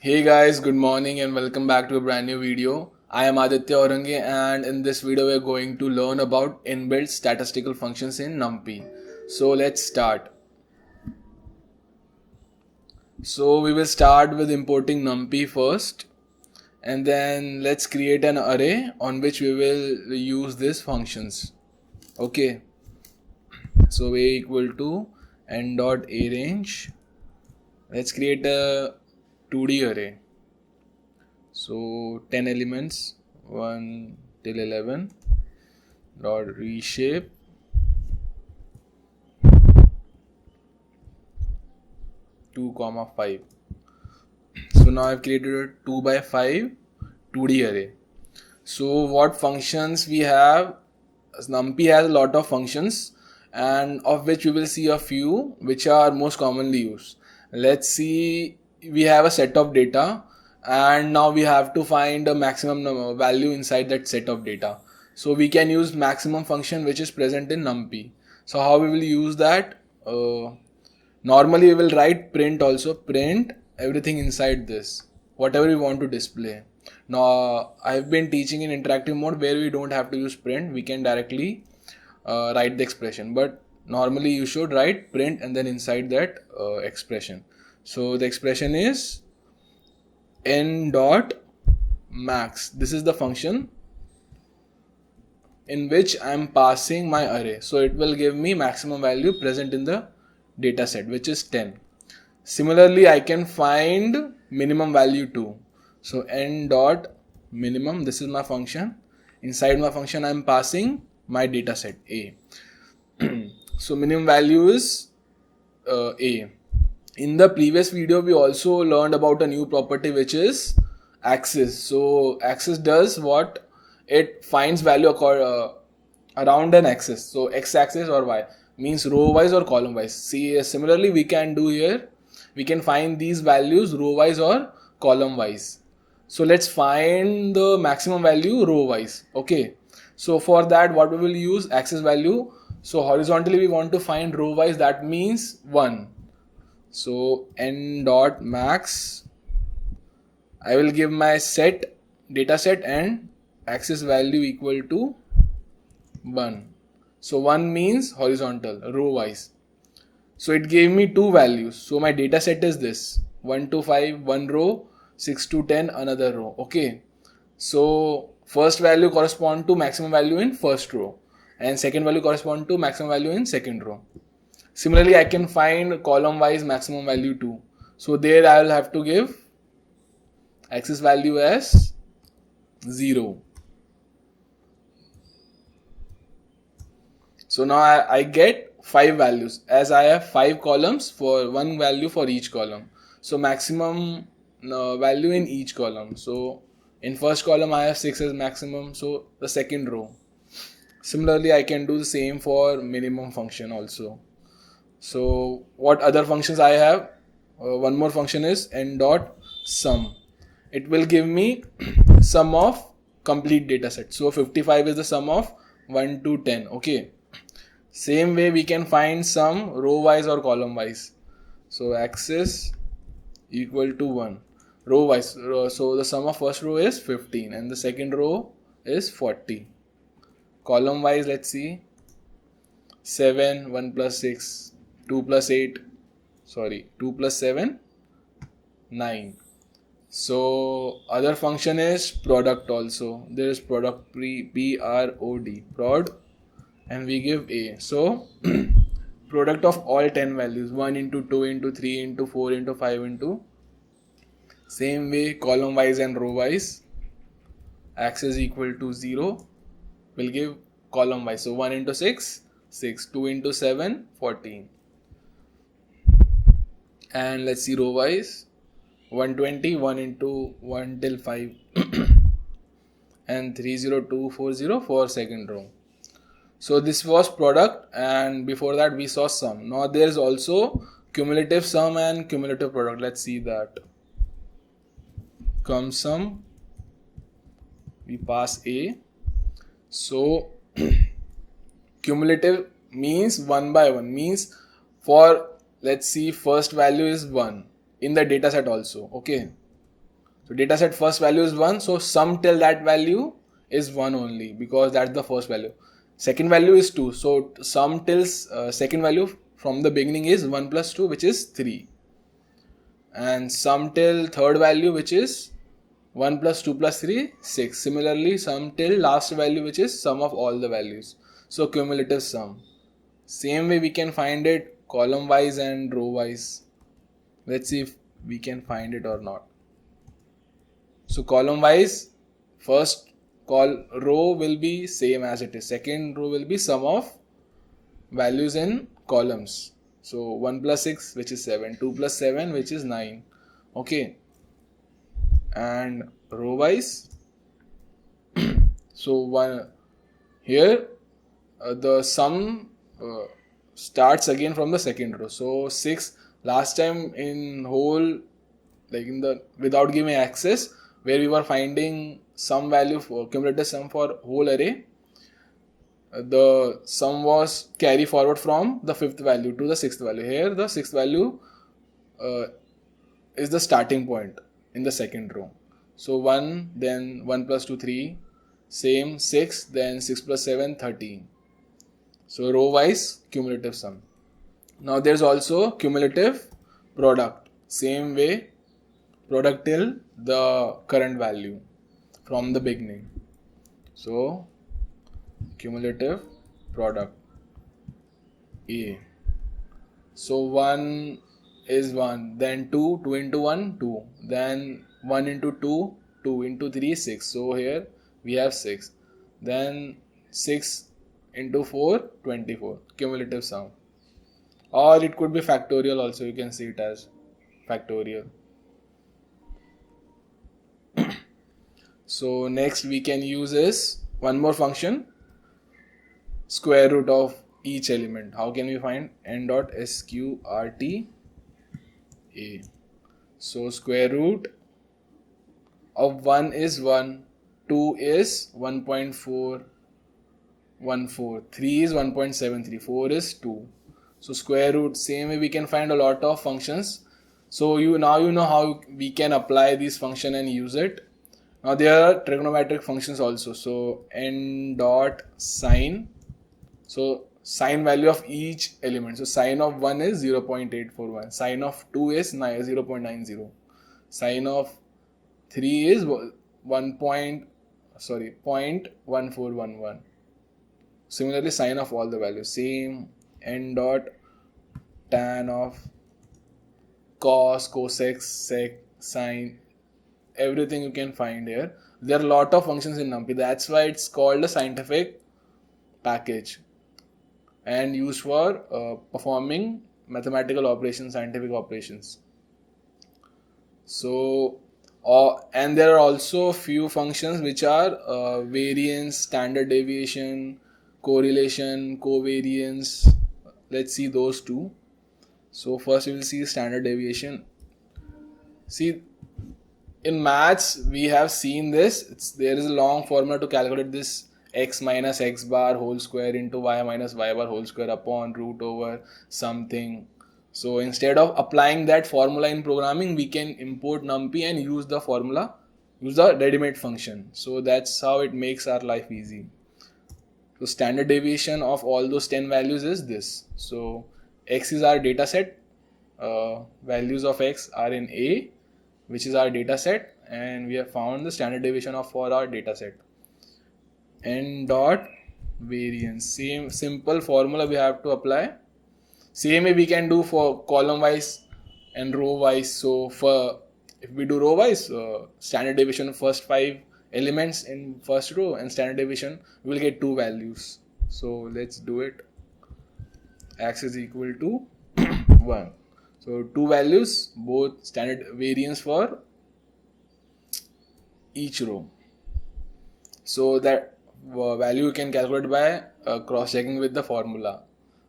Hey guys, good morning and welcome back to a brand new video. I am Aditya Orange and in this video we are going to learn about inbuilt statistical functions in NumPy. So let's start. So we will start with importing NumPy first and then let's create an array on which we will use these functions. Okay. So a equal to n.arange. Let's create a 2D array. So 10 elements 1 till 11 dot reshape two comma 5. So now I've created a 2 by 5 2D array. So what functions we have? NumPy has a lot of functions and of which we will see a few which are most commonly used. Let's see, we have a set of data and now we have to find a maximum value inside that set of data. So we can use maximum function which is present in NumPy. So how we will use that? Normally we will write print also, print everything inside this, whatever we want to display. Now I've been teaching in interactive mode where we don't have to use print, we can directly write the expression, but normally you should write print and then inside that expression. So the expression is n dot max. This is the function in which I am passing my array. So it will give me maximum value present in the data set, which is 10. Similarly, I can find minimum value too. So n dot minimum, this is my function. Inside my function I am passing my data set A. So minimum value is A. In the previous video we also learned about a new property which is axis. So axis does what? It finds value around an axis. So x axis or y means row wise or column wise. See, similarly we can do here, we can find these values row wise or column wise. So let's find the maximum value row wise. Okay, so for that what we will use? Axis value. So horizontally we want to find row wise, that means 1. So n dot max, I will give my set, data set, and axis value equal to 1. So 1 means horizontal, row wise. So it gave me two values. So my data set is this, 1 to 5 one row, 6 to 10 another row. Okay, so first value correspond to maximum value in first row and second value correspond to maximum value in second row. Similarly, I can find column wise maximum value too. So there I will have to give axis value as 0. So now I get 5 values as I have 5 columns for one value for each column. So maximum value in each column. So in first column I have 6 as maximum, so the second row. Similarly, I can do the same for minimum function also. So what other functions I have? One more function is n dot sum. It will give me sum of complete data set. So 55 is the sum of 1 to 10. Okay. Same way we can find sum row wise or column wise. So axis equal to 1. Row wise. So the sum of first row is 15 and the second row is 40. Column wise, let's see. 7, 1 plus 6, 2 plus 8, 2 plus 7, 9. So other function is product also. There is product, P-R-O-D, prod, and we give A. So product of all 10 values, 1 into 2 into 3 into 4 into 5 into. Same way column wise and row wise. Axis equal to 0 will give column wise. So 1 into 6, 6, 2 into 7, 14. And let's see row wise, 120, 1 into 1 till 5 and 30240 for second row. So this was product and before that we saw sum. Now there is also cumulative sum and cumulative product. Let's see that. Cum sum, we pass A. So cumulative means 1 by 1, means for, let's see, first value is 1 in the data set also. Okay, So data set first value is 1, so sum till that value is 1 only, because that's the first value. Second value is 2, so sum till second value from the beginning is 1 plus 2, which is 3. And sum till third value, which is 1 plus 2 plus 3, 6. Similarly, sum till last value, which is sum of all the values. So cumulative sum. Same way we can find it column wise and row wise. Let's see if we can find it or not. So column wise, first row will be same as it is. Second row will be sum of values in columns. So 1 plus 6, which is 7. 2 plus 7, which is 9. Okay. And row wise, so one here the sum starts again from the second row. So 6 last time in whole, like in the without giving access, where we were finding some value for cumulative sum for whole array, the sum was carry forward from the fifth value to the sixth value. Here the sixth value is the starting point in the second row. So 1, then 1 plus 2, 3, same 6, then 6 plus 7, 13. So row wise cumulative sum. Now there's also cumulative product. Same way, product till the current value from the beginning. So cumulative product A. So 1 is 1, then 2, 2 into 1, 2, then 1 into 2, 2 into 3, 6. So here we have 6. Then 6 into 4, 24. Cumulative sum. Or it could be factorial also. You can see it as factorial. So next we can use is one more function, square root of each element. How can we find? N dot sqrt a. So square root of 1 is 1, 2 is 1.414, 3 is 1.73, 4 is 2. So square root, same way we can find a lot of functions. So now you know how we can apply this function and use it. Now there are trigonometric functions also. So n dot sine. So sine value of each element. So sine of 1 is 0.841. Sine of 2 is 0.90. Sine of 3 is 0.1411. Similarly, sine of all the values. Same n dot tan of cos, cosec, sec, sine. Everything you can find here. There are a lot of functions in NumPy. That's why it's called a scientific package and used for performing mathematical operations, scientific operations. So, and there are also few functions which are variance, standard deviation, correlation, covariance. Let's see those two. So first we will see standard deviation. See, in maths we have seen this. There is a long formula to calculate this: x minus x bar whole square into y minus y bar whole square upon root over something. So instead of applying that formula in programming, we can import NumPy and use the formula, use the ready-made function. So that's how it makes our life easy. So standard deviation of all those 10 values is this. So x is our data set. Values of x are in A, which is our data set, and we have found the standard deviation for our data set. N dot variance. Same simple formula we have to apply. Same way we can do for column wise and row wise. So if we do row wise, standard deviation of first 5 elements in first row, and standard deviation we will get 2 values. So let's do it. X is equal to 1. So 2 values, both standard variance for each row. So that value you can calculate by cross checking with the formula.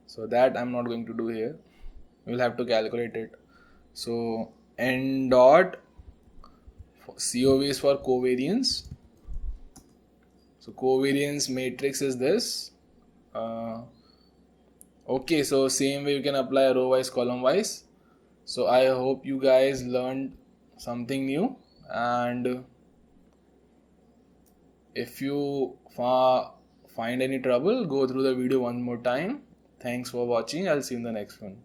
So that I'm not going to do here. We'll have to calculate it. So n dot COV is for covariance. So covariance matrix is this. Okay, so same way you can apply row wise, column wise. So I hope you guys learned something new, And if you find any trouble, go through the video one more time. Thanks for watching. I'll see you in the next one.